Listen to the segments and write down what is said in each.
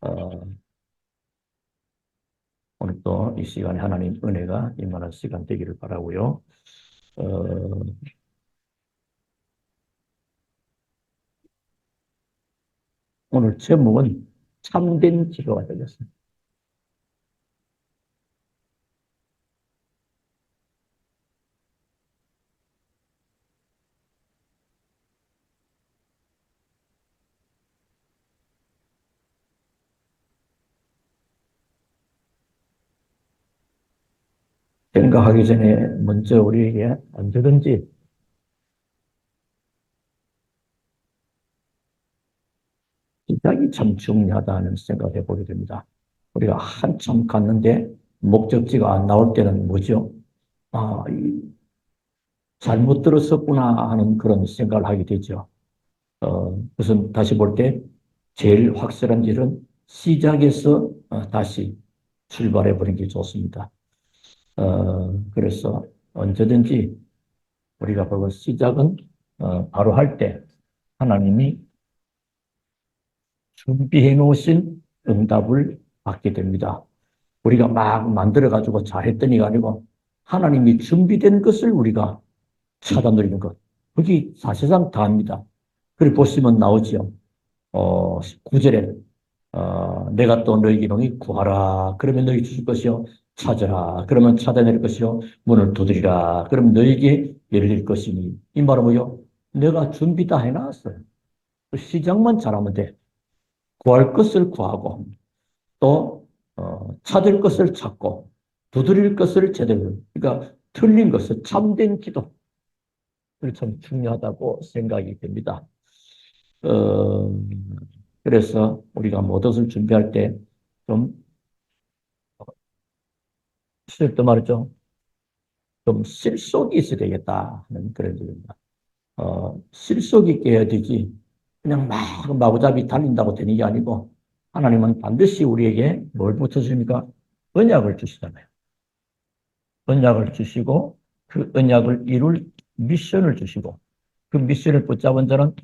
어, 오늘 또 이 시간에 하나님 은혜가 임하는 시간 되기를 바라고요. 어, 오늘 제목은 참된 기도가 되겠습니다. 생각하기 전에 먼저 우리에게 언제든지 시작이 참 중요하다는 생각을 해보게 됩니다. 우리가 한참 갔는데 목적지가 안 나올 때는 뭐죠? 아, 잘못 들었었구나 하는 그런 생각을 하게 되죠. 우선 다시 볼 때 제일 확실한 일은 시작에서 다시 출발해 보는 게 좋습니다. 그래서 언제든지 우리가 그 시작은 바로 할 때 하나님이 준비해 놓으신 응답을 받게 됩니다. 우리가 막 만들어 가지고 잘했더니가 아니고 하나님이 준비된 것을 우리가 찾아 누리는 것. 그게 사실상 다입니다. 그리고 보시면 나오죠. 9절에 내가 또 너희에게 이르노니 구하라. 그러면 너희 주실 것이요. 찾으라. 그러면 찾아낼 것이요. 문을 두드리라. 그러면 너희에게 열릴 것이니. 이 말은 뭐요? 내가 준비 다 해놨어요. 시작만 잘하면 돼. 구할 것을 구하고 또 찾을 것을 찾고 두드릴 것을 제대로. 그러니까 틀린 것을 참된 기도. 참 중요하다고 생각이 됩니다. 어, 그래서 우리가 무엇을 준비할 때좀 실도 말이죠. 좀 실속이 있어야 되겠다 하는 그런 얘기입니다. 실속 있게 해야 되지. 그냥 막 마구잡이 달린다고 되는 게 아니고 하나님은 반드시 우리에게 뭘 붙여줍니까? 언약을 주시잖아요. 언약을 주시고 그 언약을 이룰 미션을 주시고 그 미션을 붙잡은 자는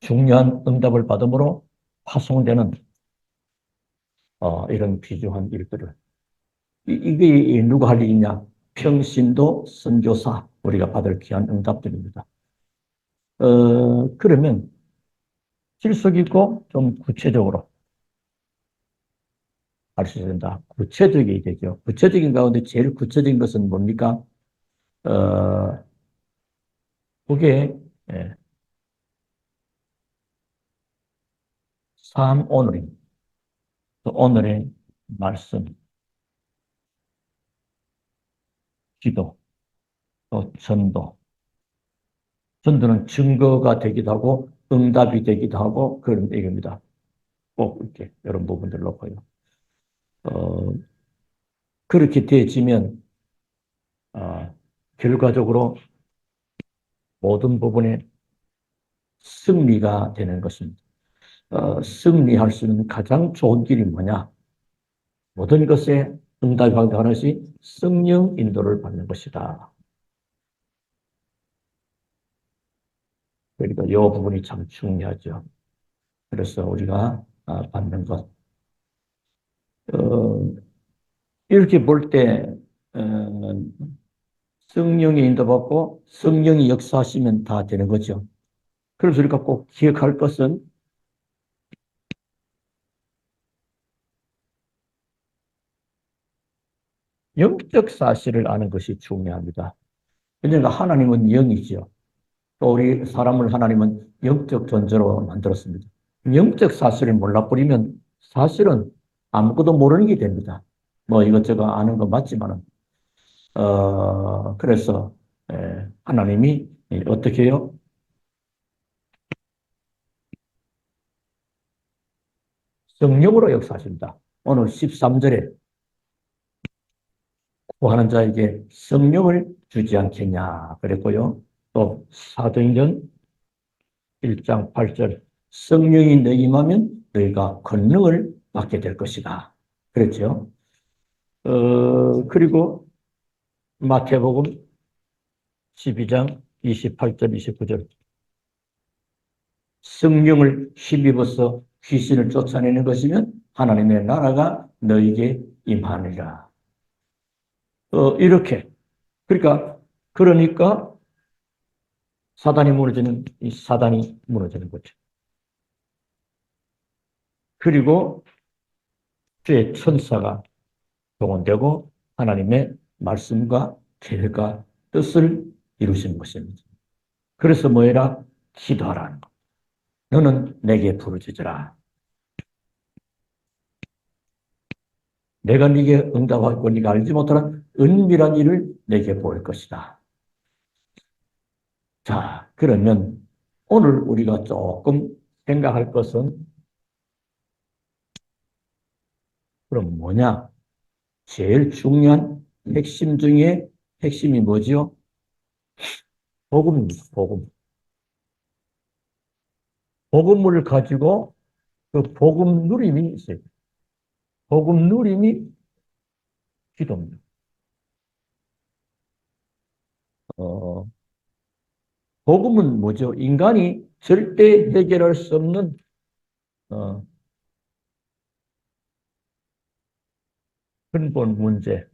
중요한 응답을 받음으로 파송되는 이런 귀중한 일들을 이게 누가 할 일이냐? 평신도 선교사 우리가 받을 귀한 응답들입니다. 그러면 실속 있고 좀 구체적으로 할 수 있어야 된다. 구체적이 되죠. 구체적인 가운데 제일 구체적인 것은 뭡니까? 어, 그게 예, 삶 오늘입니다. 오늘의 말씀, 기도, 또 전도. 전도는 증거가 되기도 하고 응답이 되기도 하고 그런 얘기입니다. 꼭 이렇게 이런 부분들 놓고요. 어, 그렇게 되어지면 결과적으로 모든 부분에 승리가 되는 것입니다. 승리할 수 있는 가장 좋은 길이 뭐냐? 모든 것에 응답이 가능한 것이 성령 인도를 받는 것이다. 그러니까 이 부분이 참 중요하죠. 그래서 우리가 받는 것. 어, 이렇게 볼 때, 성령의 인도받고 성령이 역사하시면 다 되는 거죠. 그래서 우리가 꼭 기억할 것은 영적 사실을 아는 것이 중요합니다. 왜냐하면 하나님은 영이죠. 또 우리 사람을 하나님은 영적 존재로 만들었습니다. 영적 사실을 몰라버리면 사실은 아무것도 모르는 게 됩니다. 뭐 이것저것 아는 건 맞지만은, 그래서, 하나님이 어떻게 해요? 성령으로 역사하신다. 오늘 13절에 구하는 자에게 성령을 주지 않겠냐 그랬고요. 또 사도행전 1장 8절 성령이 너희 임하면 너희가 권능을 받게 될 것이다. 그랬죠. 그리고 마태복음 12장 28절 29절 성령을 힘입어서 귀신을 쫓아내는 것이면 하나님의 나라가 너에게 임하느니라. 이렇게. 그러니까 사단이 무너지는 거죠. 그리고 주의 천사가 동원되고 하나님의 말씀과 계획과 뜻을 이루시는 것입니다. 그래서 뭐해라? 기도하라는 것. 너는 내게 부르짖으라. 내가 네게 응답하고 네가 알지 못하는 은밀한 일을 내게 보일 것이다. 자, 그러면 오늘 우리가 조금 생각할 것은 그럼 뭐냐? 제일 중요한 핵심 중에 핵심이 뭐지요? 복음입니다. 복음. 복음을 가지고 그 복음 누림이 있어요. 복음 누림이 기도입니다. 복음은 뭐죠? 인간이 절대 해결할 수 없는 어, 근본 문제.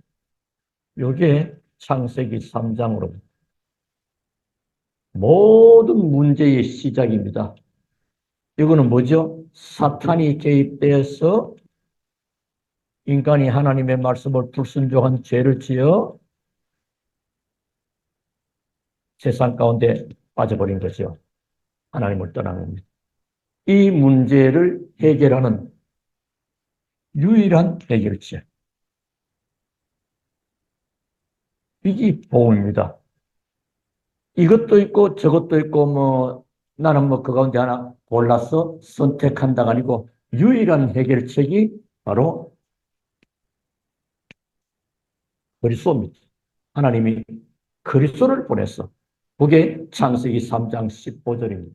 이게 창세기 3장으로 모든 문제의 시작입니다. 이거는 뭐죠? 사탄이 개입되어서 인간이 하나님의 말씀을 불순종한 죄를 지어 세상 가운데 빠져버린 거죠. 하나님을 떠난 겁니다. 이 문제를 해결하는 유일한 해결책. 이게 복음입니다. 이것도 있고 저것도 있고 나는 그 가운데 하나 골라서 선택한다가 아니고 유일한 해결책이 바로 그리스도입니다. 하나님이 그리스도를 보내서 그게 창세기 3장 15절입니다.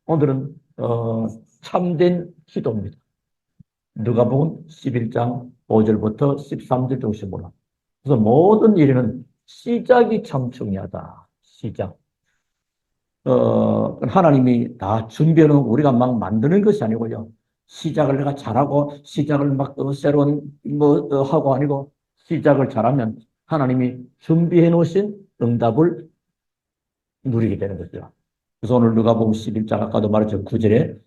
오늘은 참된 기도입니다. 누가복음 11장 5절부터 13절 정도 보라. 그래서 모든 일에는 시작이 참 중요하다. 시작. 하나님이 다 준비해 놓은 우리가 막 만드는 것이 아니고요. 시작을 내가 잘하고 시작을 막 새로운 하고 아니고 시작을 잘하면 하나님이 준비해 놓으신 응답을 누리게 되는 거죠. 그래서 오늘 누가복음 11장 아까도 말했죠. 9절에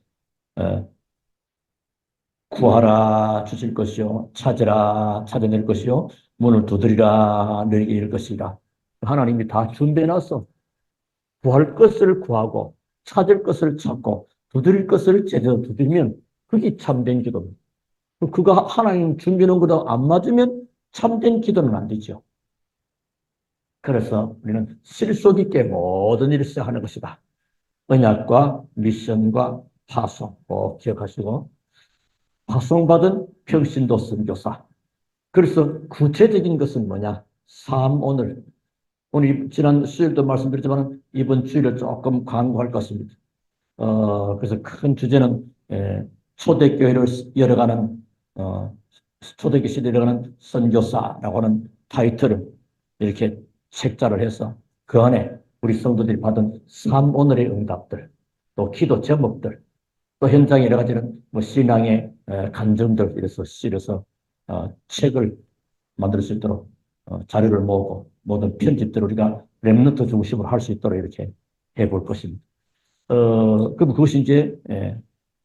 구하라 주실 것이요 찾으라 찾아낼 것이요 문을 두드리라 너에게 열릴 것이라. 하나님이 다 준비해 놨어. 구할 것을 구하고 찾을 것을 찾고 두드릴 것을 제대로 두드리면 그게 참된 기도입니다. 그거 하나님 준비해 놓은 거도 안 맞으면 참된 기도는 안 되죠. 그래서 우리는 실속 있게 모든 일을 하는 것이다. 언약과 미션과 파송 꼭 기억하시고 파송받은 평신도 선교사. 그래서 구체적인 것은 뭐냐? 삶 오늘 지난 수요일도 말씀드렸지만 이번 주일을 조금 강구할 것입니다. 그래서 큰 주제는 초대교회를 열어가는 초대교회 시대를 열어가는 선교사라고 하는 타이틀을 이렇게 책자를 해서 그 안에 우리 성도들이 받은 삶 오늘의 응답들, 또 기도 제목들, 또 현장에 여러 가지는 신앙의 간증들 이래서 실어서 책을 만들 수 있도록 자료를 모으고 모든 편집들을 우리가 랩너트 중심으로 할 수 있도록 이렇게 해볼 것입니다. 그럼 그것이 이제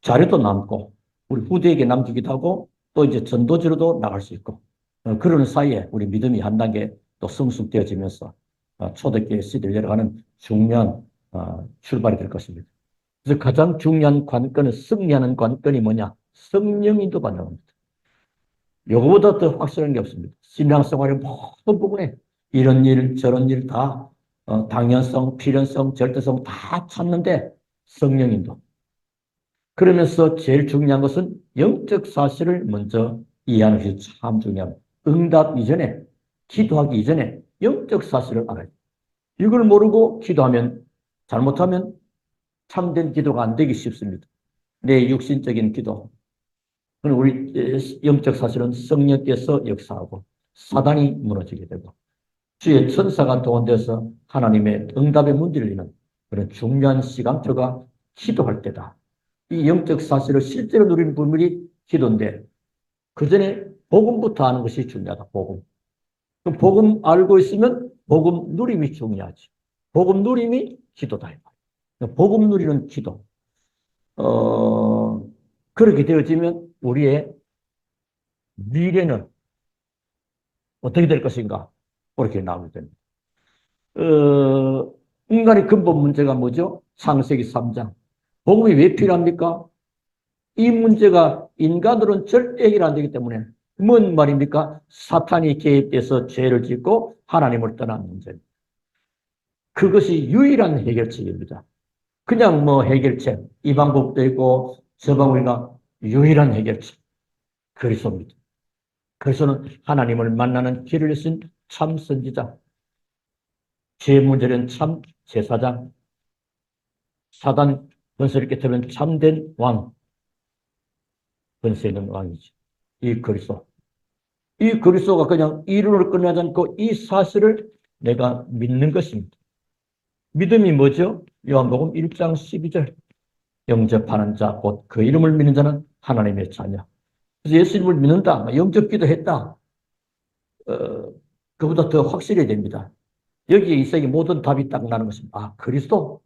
자료도 남고 우리 후대에게 남기기도 하고 또 이제 전도지로도 나갈 수 있고 그러는 사이에 우리 믿음이 한 단계 또 성숙되어지면서 초대교회 시대를 열어가는 중요한 출발이 될 것입니다. 그래서 가장 중요한 관건은 승리하는 관건이 뭐냐? 성령 인도받는 겁니다. 요거보다 더 확실한 게 없습니다. 신앙생활의 모든 부분에 이런 일 저런 일 다 당연성, 필연성, 절대성 다 찾는데 성령 인도. 그러면서 제일 중요한 것은 영적 사실을 먼저 이해하는 것이 참 중요합니다. 응답 이전에 기도하기 이전에 영적 사실을 알아야 돼요. 이걸 모르고 기도하면 잘못하면 참된 기도가 안 되기 쉽습니다. 내 육신적인 기도. 우리 영적 사실은 성령께서 역사하고 사단이 무너지게 되고 주의 천사가 동원돼서 하나님의 응답의 문제를 열는 그런 중요한 시간표가 기도할 때다. 이 영적 사실을 실제로 누리는 분들이 기도인데 그 전에 복음부터 아는 것이 중요하다. 복음. 그럼 복음 알고 있으면 복음 누림이 중요하지. 복음 누림이 기도다. 복음 누리는 기도. 그렇게 되어지면 우리의 미래는 어떻게 될 것인가? 그렇게 나오게 됩니다. 인간의 근본 문제가 뭐죠? 창세기 3장. 복음이 왜 필요합니까? 이 문제가 인간들은 절대 해결 안 되기 때문에 뭔 말입니까? 사탄이 개입돼서 죄를 짓고 하나님을 떠난 문제입니다. 그것이 유일한 해결책입니다. 그냥 뭐 해결책, 이 방법도 있고 저 방법이나 유일한 해결책, 그리스도입니다. 그리스도는 하나님을 만나는 길을 내신 참 선지자, 죄 문제는 참 제사장, 사단 권세를 깨뜨리는 참된 왕, 권세 있는 왕이지. 이 그리스도. 이 그리스도가 그냥 이론을 끝나지 않고 이 사실을 내가 믿는 것입니다. 믿음이 뭐죠? 요한복음 1장 12절. 영접하는 자, 곧 그 이름을 믿는 자는 하나님의 자녀. 그래서 예수님을 믿는다, 영접 기도했다. 그보다 더 확실해야 됩니다. 여기에 이 세계 모든 답이 딱 나는 것입니다. 아, 그리스도.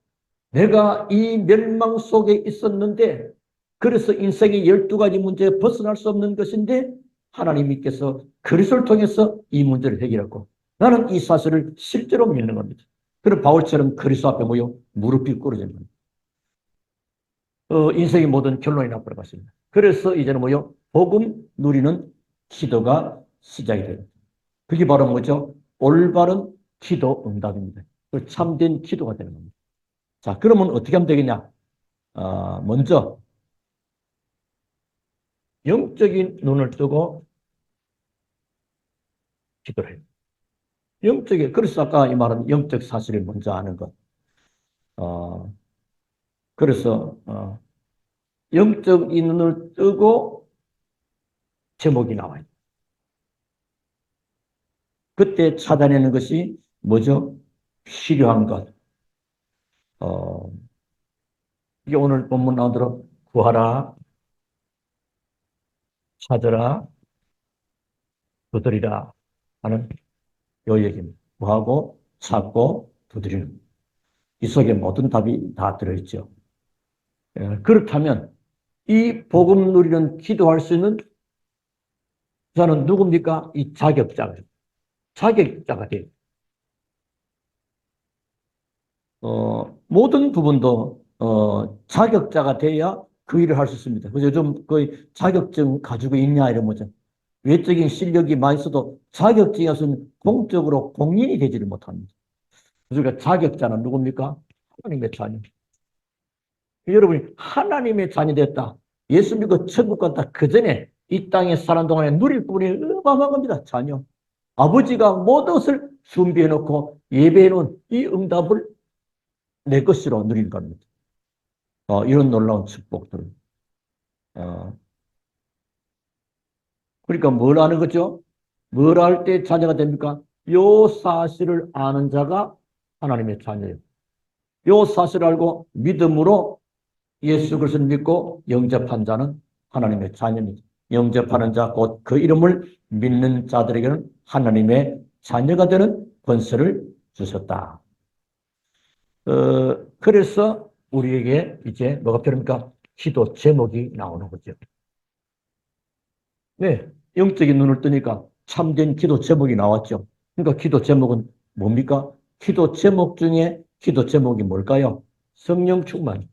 내가 이 멸망 속에 있었는데, 그래서 인생의 12가지 문제에 벗어날 수 없는 것인데, 하나님께서 그리스도를 통해서 이 문제를 해결했고, 나는 이 사실을 실제로 믿는 겁니다. 그리고 바울처럼 그리스도 앞에 모여 무릎이 꿇어진 겁니다. 인생의 모든 결론이 나버려 갔습니다. 그래서 이제는 뭐요? 복음 누리는 기도가 시작이 돼요. 그게 바로 뭐죠? 올바른 기도 응답입니다. 참된 기도가 되는 겁니다. 자, 그러면 어떻게 하면 되겠냐? 먼저 영적인 눈을 뜨고 기도를 해요. 그래서 아까 이 말은 영적 사실을 먼저 아는 것. 그래서 영적인 눈을 뜨고 제목이 나와요. 그때 찾아내는 것이 뭐죠? 필요한 것. 이게 오늘 본문 나오도록 구하라, 찾으라, 두드리라 하는 요 얘기입니다. 구하고 찾고 두드리는. 이 속에 모든 답이 다 들어있죠. 그렇다면 이 복음 누리는 기도할 수 있는 저는 누굽니까? 이 자격자가 돼요. 모든 부분도 자격자가 돼야 그 일을 할 수 있습니다. 그래서 요즘 거의 자격증 가지고 있냐 이런 거죠. 외적인 실력이 많이 있어도 자격증이 없으면 공적으로 공인이 되지를 못합니다. 그러니까 자격자는 누굽니까? 하나님의 자녀. 여러분이 하나님의 자녀 됐다. 예수 믿고 천국 갔다. 그 전에 이 땅에 사는 동안에 누릴 부분이 어마어마한 겁니다. 자녀. 아버지가 모든 것을 준비해 놓고 예배해 놓은 이 응답을 내 것으로 누리는 겁니다. 이런 놀라운 축복들. 그러니까 뭘 아는 거죠? 뭘 할 때 자녀가 됩니까? 요 사실을 아는 자가 하나님의 자녀예요. 요 사실을 알고 믿음으로 예수 그리스도를 믿고 영접한 자는 하나님의 자녀입니다. 영접하는 자, 곧 그 이름을 믿는 자들에게는 하나님의 자녀가 되는 권세를 주셨다. 그래서 우리에게 이제 뭐가 필요합니까? 기도 제목이 나오는 거죠. 네, 영적인 눈을 뜨니까 참된 기도 제목이 나왔죠. 그러니까 기도 제목은 뭡니까? 기도 제목 중에 기도 제목이 뭘까요? 성령 충만.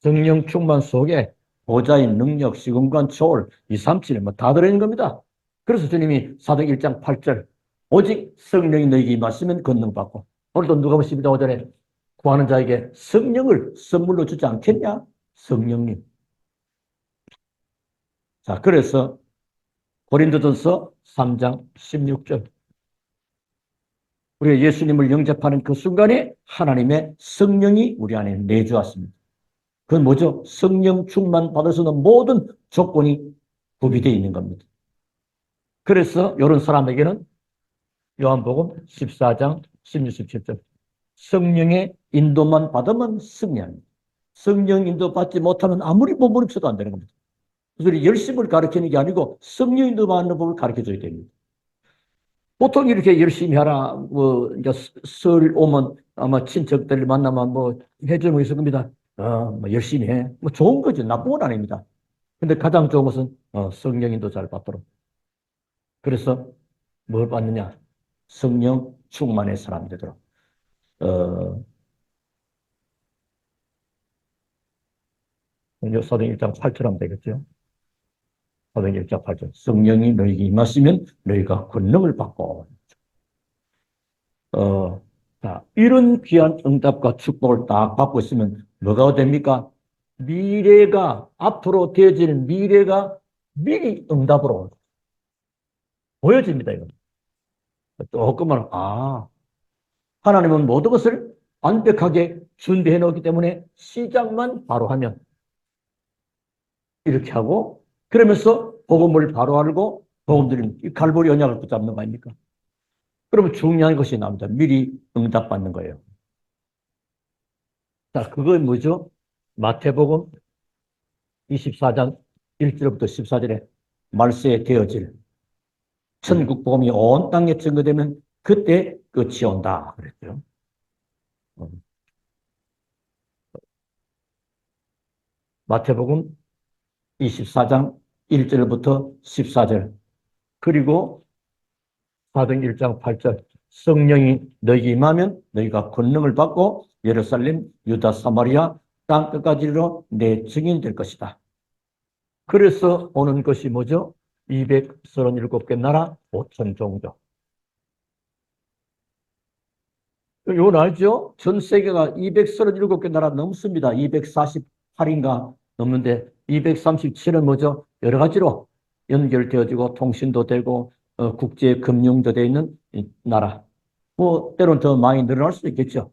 성령 충만 속에 보좌의 능력, 시공간, 초월, 2, 3, 7, 다 들어있는 겁니다. 그래서 주님이 사도행 1장 8절, 오직 성령이 너희에게 임하시면 권능받고, 오늘도 누가복음 12장 5절에 구하는 자에게 성령을 선물로 주지 않겠냐? 성령님. 자, 그래서 고린도전서 3장 16절. 우리가 예수님을 영접하는 그 순간에 하나님의 성령이 우리 안에 내주었습니다. 그건 뭐죠? 성령 충만 받을 수 있는 모든 조건이 구비되어 있는 겁니다. 그래서 이런 사람에게는 요한복음 14장 16, 17절 성령의 인도만 받으면 승리합니다. 성령 인도 받지 못하면 아무리 몸부림쳐도 안 되는 겁니다. 그래서 열심을 가르치는 게 아니고 성령 인도 받는 법을 가르쳐줘야 됩니다. 보통 이렇게 열심히 하라, 이제 설 오면 아마 친척들 만나면 해주는 거 있을 겁니다. 열심히 해. 좋은 거죠. 나쁜 건 아닙니다. 근데 가장 좋은 것은, 성령 인도 잘 받도록. 그래서 뭘 받느냐? 성령 충만의 사람이 되도록. 사도행 1장 8절 하면 되겠죠? 사도행 1장 8절. 성령이 너희에게 임하시면 너희가 권능을 받고. 자, 이런 귀한 응답과 축복을 딱 받고 있으면 뭐가 됩니까? 미래가, 앞으로 되어지는 미래가 미리 응답으로 보여집니다, 이건. 조금만, 하나님은 모든 것을 완벽하게 준비해 놓기 때문에 시작만 바로 하면 이렇게 하고, 그러면서 복음을 바로 알고 복음 드리는 이 갈보리 언약을 붙잡는 거 아닙니까? 그러면 중요한 것이 나옵니다. 미리 응답받는 거예요. 자, 그건 뭐죠? 마태복음 24장 1절부터 14절에 말세에 되어질 천국 복음이 온 땅에 증거되면 그때 끝이 온다 그랬죠. 마태복음 24장 1절부터 14절 그리고 사도행 1장 8절 성령이 너희에게 임하면 너희가 권능을 받고 예루살렘, 유다, 사마리아 땅 끝까지로 내 증인이 될 것이다. 그래서 오는 것이 뭐죠? 237개 나라 5천 종족. 이건 알죠? 전 세계가 237개 나라 넘습니다. 248인가 넘는데 237은 뭐죠? 여러 가지로 연결되어지고 통신도 되고 국제 금융도 되어 있는 나라. 때로는 더 많이 늘어날 수도 있겠죠.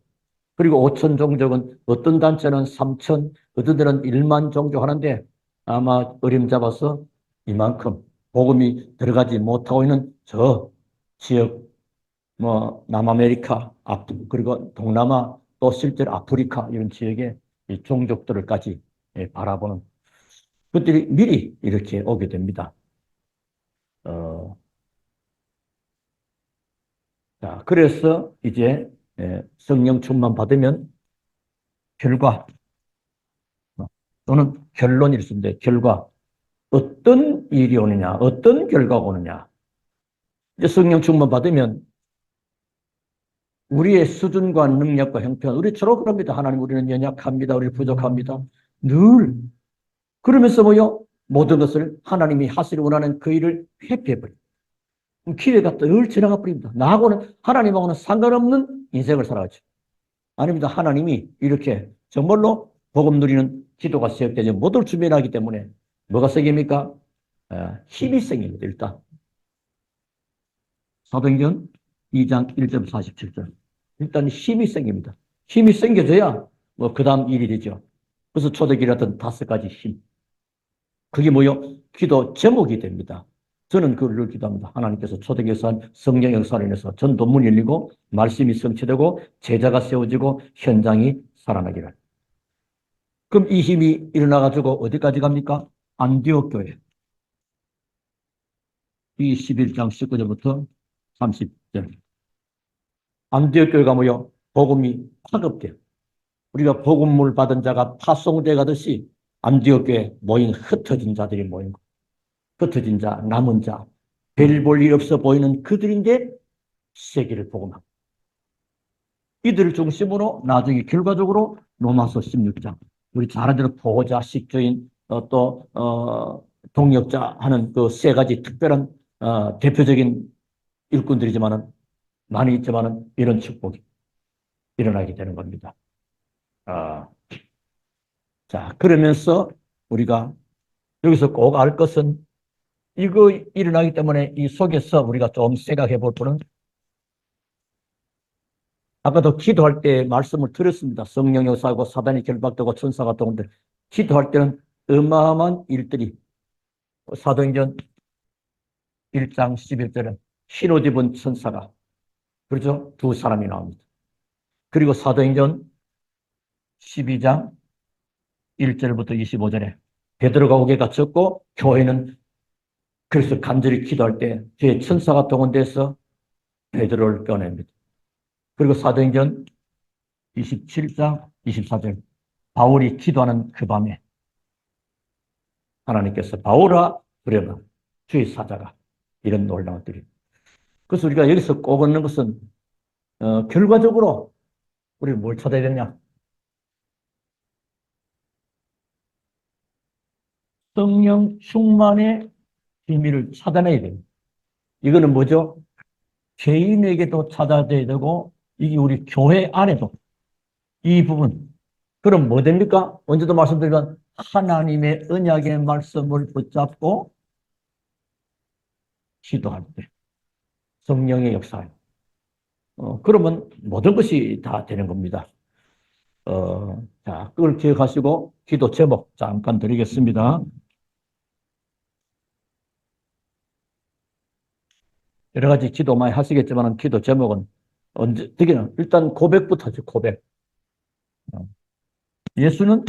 그리고 5천 종족은 어떤 단체는 3천, 어떤 데는 1만 종족 하는데 아마 어림잡아서 이만큼 복음이 들어가지 못하고 있는 저 지역, 남아메리카, 그리고 동남아, 또 실제로 아프리카 이런 지역의 이 종족들을까지 바라보는 그들이 미리 이렇게 오게 됩니다. 자, 그래서 이제 성령 충만 받으면 결과 또는 결론일 수 있는데 결과 어떤 일이 오느냐, 어떤 결과가 오느냐. 이제 성령 충만 받으면 우리의 수준과 능력과 형편, 우리처럼 그럽니다. 하나님 우리는 연약합니다. 우리 부족합니다. 늘 그러면서 모든 것을 하나님이 하시기 원하는 그 일을 회피해버립니다. 기회가 늘 지나가 버립니다. 나하고는 하나님하고는 상관없는 인생을 살아가죠. 아닙니다. 하나님이 이렇게 정말로 복음 누리는 기도가 시작되지 못을 준비하기 때문에 뭐가 생깁니까? 힘이 생깁니다. 일단 사도행전 2장 1절 47절 일단 힘이 생깁니다. 힘이 생겨져야 그 다음 일이 되죠. 그래서 초대기라던 5가지 힘. 그게 기도 제목이 됩니다. 저는 그걸 기도합니다. 하나님께서 초대교회에서 성령 역사를 인해서 전도문이 열리고 말씀이 성취되고 제자가 세워지고 현장이 살아나기를. 그럼 이 힘이 일어나가지고 어디까지 갑니까? 안디옥 교회. 이 11장 19절부터 30절. 안디옥 교회가 복음이 파급돼요. 우리가 복음을 받은 자가 파송돼 가듯이 안디옥 교회에 모인 흩어진 자들이 모인 거. 흩어진 자, 남은 자, 별 볼 일 없어 보이는 그들인데 세계를 복음하고 이들을 중심으로 나중에 결과적으로 로마서 16장 우리 잘 아는 대로 보호자, 식주인, 동역자 하는 그 3가지 특별한 대표적인 일꾼들이지만은 많이 있지만은 이런 축복이 일어나게 되는 겁니다. 자, 그러면서 우리가 여기서 꼭 알 것은 이거 일어나기 때문에 이 속에서 우리가 좀 생각해 볼 분은 아까도 기도할 때 말씀을 드렸습니다. 성령 역사하고 사단이 결박되고 천사가 떠오는데 기도할 때는 어마어마한 일들이 사도행전 1장 11절에 흰옷 입은 천사가 그렇죠? 2 사람이 나옵니다. 그리고 사도행전 12장 1절부터 25절에 베드로가 옥에 갇혔고 교회는 그래서 간절히 기도할 때 뒤에 천사가 동원돼서 베드로를 꺼냅니다. 그리고 사도행전 27장 24절 바울이 기도하는 그 밤에 하나님께서 바울아 두려라 주의 사자가 이런 놀라운 일이. 그래서 우리가 여기서 꼭 얻는 것은 결과적으로 우리는 뭘 찾아야 되냐? 성령 충만의 비밀을 찾아내야 됩니다. 이거는 뭐죠? 개인에게도 찾아야 되고 이게 우리 교회 안에도 이 부분. 그럼 뭐 됩니까? 언제도 말씀드리면 하나님의 언약의 말씀을 붙잡고 기도할 때 성령의 역사예요. 그러면 모든 것이 다 되는 겁니다. 자, 그걸 기억하시고 기도 제목 잠깐 드리겠습니다. 여러 가지 기도 많이 하시겠지만 기도 제목은 언제, 되기는 일단 고백부터 하죠, 고백. 예수는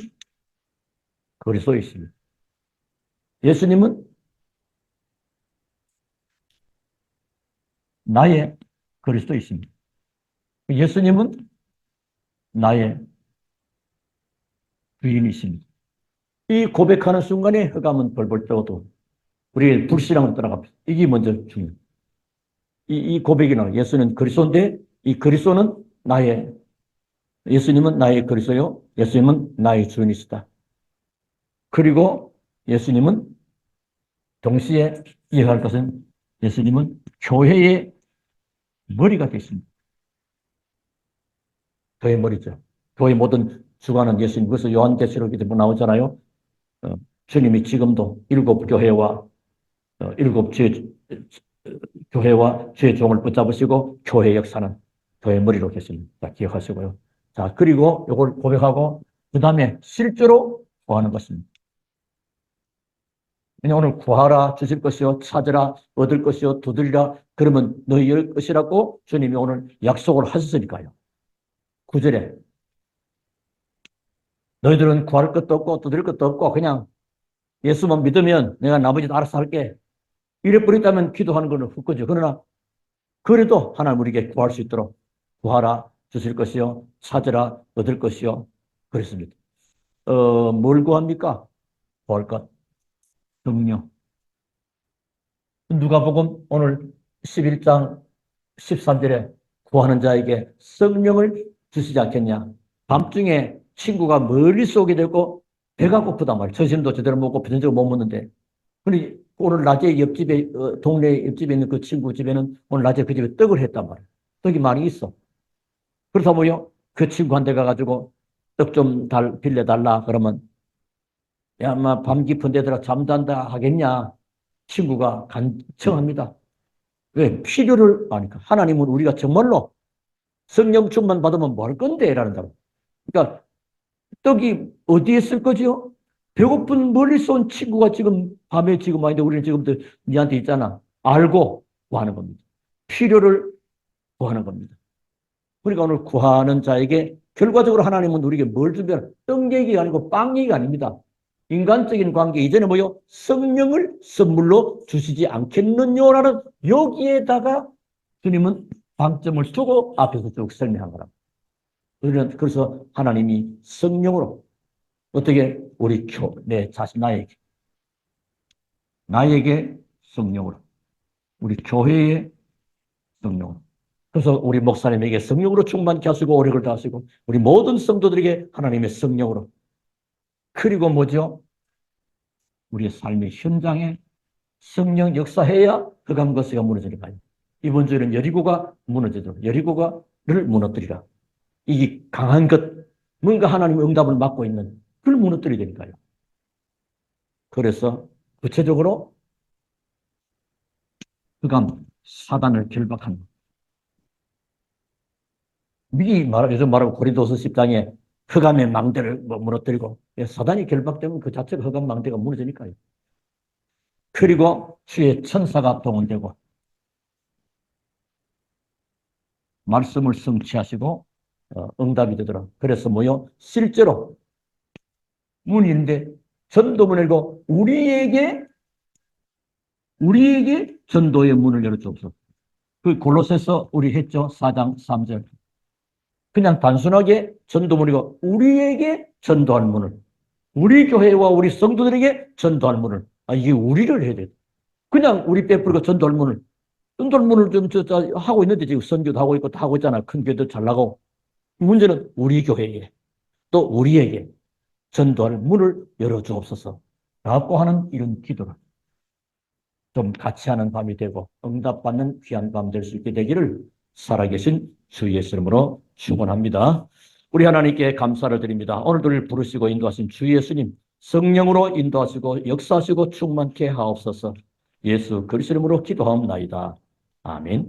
그리스도이십니다. 예수님은 나의 그리스도이십니다. 예수님은 나의 주인이십니다. 이 고백하는 순간에 흑암은 벌벌 떠도 우리의 불신앙을 떠나갑니다. 이게 먼저 중요해요. 이 고백이는 예수는 그리스도인데 이 그리스도는 예수님은 나의 그리스도요. 예수님은 나의 주인이시다. 그리고 예수님은 동시에 이해할 것은 예수님은 교회의 머리가 되십니다. 교회의 머리죠. 교회 모든 주관은 예수님. 그래서 요한계시록에 나오잖아요. 주님이 지금도 일곱 교회와 교회와 주의 종을 붙잡으시고 교회 역사는 교회 머리로 계십니다. 자, 기억하시고요. 자, 그리고 이걸 고백하고 그 다음에 실제로 구하는 것입니다. 오늘 구하라 주실 것이요 찾으라 얻을 것이요 두드리라 그러면 너희의 것이라고 주님이 오늘 약속을 하셨으니까요. 9절에 너희들은 구할 것도 없고 두드릴 것도 없고 그냥 예수만 믿으면 내가 나머지도 알아서 할게. 이래 버렸다면 기도하는 건 헛거죠. 그러나 그래도 하나님 우리에게 구할 수 있도록 구하라 주실 것이요 찾으라 얻을 것이요 그랬습니다. 뭘 구합니까? 구할 것 성령. 누가복음 오늘 11장 13절에 구하는 자에게 성령을 주시지 않겠냐. 밤중에 친구가 멀리서 오게 되고 배가 고프단 말이에요. 점심도 제대로 먹고 저녁을 못 먹는데. 그런데 오늘 낮에 옆집에 동네 옆집에 있는 그 친구 집에는 오늘 낮에 그 집에 떡을 했단 말이에요. 떡이 많이 있어. 그렇다 뭐요? 그 친구한테 가가지고 떡 좀 빌려달라 그러면 야, 아마 밤 깊은 데들아 잠잔다 하겠냐? 친구가 간청합니다. 왜? 필요를 아니까. 하나님은 우리가 정말로 성령 충만 받으면 뭐 할 건데? 라는다. 그러니까 떡이 어디에 쓸 거죠? 배고픈 멀리서 온 친구가 지금 밤에 지금 아닌데 우리는 지금도 니한테 있잖아. 알고 구하는 겁니다. 필요를 구하는 겁니다. 그러니까 오늘 구하는 자에게 결과적으로 하나님은 우리에게 뭘 준비하는 떡 얘기가 아니고 빵 얘기가 아닙니다. 인간적인 관계 이전에 뭐요? 성령을 선물로 주시지 않겠느냐라는 여기에다가 주님은 방점을 두고 앞에서 쭉 설명한 거랍니다. 그래서 하나님이 성령으로 어떻게 우리 내 자신 나에게 성령으로 우리 교회의 성령으로 그래서 우리 목사님에게 성령으로 충만케 하시고 오력을 다하시고 우리 모든 성도들에게 하나님의 성령으로 그리고 뭐죠? 우리의 삶의 현장에 성령 역사해야 흑암 거스가 무너지니까요. 이번 주에는 여리고가 무너지도록 여리고가를 무너뜨리라. 이게 강한 것 뭔가 하나님의 응답을 맡고 있는 그걸 무너뜨려야 되니까요. 그래서 구체적으로 흑암 사단을 결박하는 요즘 말하고 고린도서 10장에 흑암의 망대를 무너뜨리고 사단이 결박되면 그 자체가 흑암 망대가 무너지니까요. 그리고 주의 천사가 동원되고 말씀을 성취하시고 응답이 되더라. 그래서 뭐요? 실제로 문인데 전도문을 읽고 우리에게 전도의 문을 열어주옵소서. 그 골로새서 우리 했죠? 4장 3절. 그냥 단순하게 전도문이고 우리에게 전도할 문을, 우리 교회와 우리 성도들에게 전도할 문을, 이게 우리를 해야 돼. 그냥 우리 베풀고 전도할 문을, 좀 하고 있는데 지금 선교도 하고 있고 다 하고 있잖아. 큰 교회도 잘 나가고. 문제는 우리 교회에 또 우리에게 전도할 문을 열어주옵소서 라고 하는 이런 기도를 좀 같이 하는 밤이 되고 응답받는 귀한 밤 될 수 있게 되기를 살아계신 주 예수 이름으로 축원합니다. 우리 하나님께 감사를 드립니다. 오늘도 우리를 부르시고 인도하신 주 예수님 성령으로 인도하시고 역사하시고 충만케 하옵소서. 예수 그리스도 이름으로 기도하옵나이다. 아멘.